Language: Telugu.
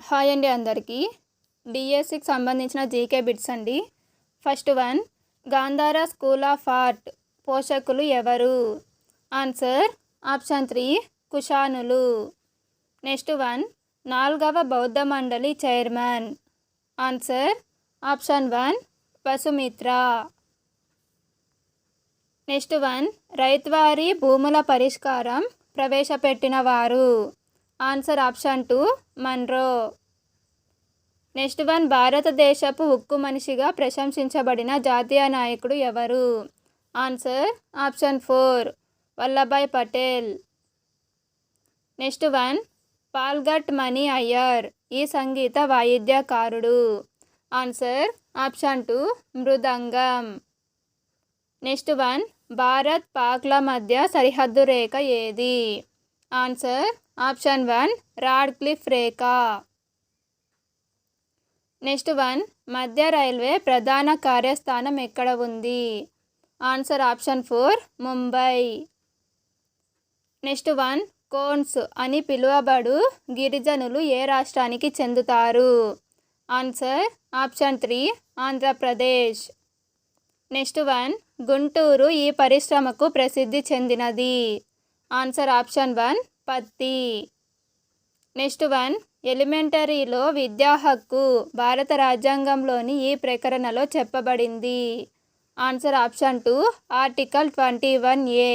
హాయ్ అండి అందరికీ. డిఎస్సికి సంబంధించిన జీకే బిట్స్ అండి. First one, Gandhara school of art పోషకులు ఎవరు? ఆన్సర్ ఆప్షన్ 3 కుషానులు. నెక్స్ట్ వన్, 4వ బౌద్ధ మండలి chairman. Answer option 1 Vasumitra. Next one, రైత్వారీ భూముల పరిష్కారం ప్రవేశపెట్టిన వారు. Answer option 2 Munro. Next one, భారతదేశపు ఉక్కు మనిషిగా ప్రశంసించబడిన జాతీయ నాయకుడు ఎవరు? Answer option 4 Vallabhbhai Patel. Next one, Palghat Mani Iyer ఈ సంగీత వాయిద్యకారుడు. Answer option 2 mridangam. Next one, Bharat పాక్ల మధ్య సరిహద్దు రేఖ ఏది? ఆన్సర్ ఆప్షన్ 1 రాడ్క్లిఫ్ రేఖ. నెక్స్ట్ వన్, మధ్య రైల్వే ప్రధాన కార్యస్థానం ఎక్కడ ఉంది? Answer option 4 Mumbai. Next one, cones అని పిలువబడు గిరిజనులు ఏ రాష్ట్రానికి చెందుతారు? Answer option 3 Andhra Pradesh. Next one, Guntur ఈ పరిశ్రమకు ప్రసిద్ధి చెందినది. ఆన్సర్ ఆప్షన్ 1 పత్తి. నెక్స్ట్ వన్, ఎలిమెంటరీలో విద్యా హక్కు భారత రాజ్యాంగంలోని ఈ ప్రకరణలో చెప్పబడింది. Answer option 2 article 21A.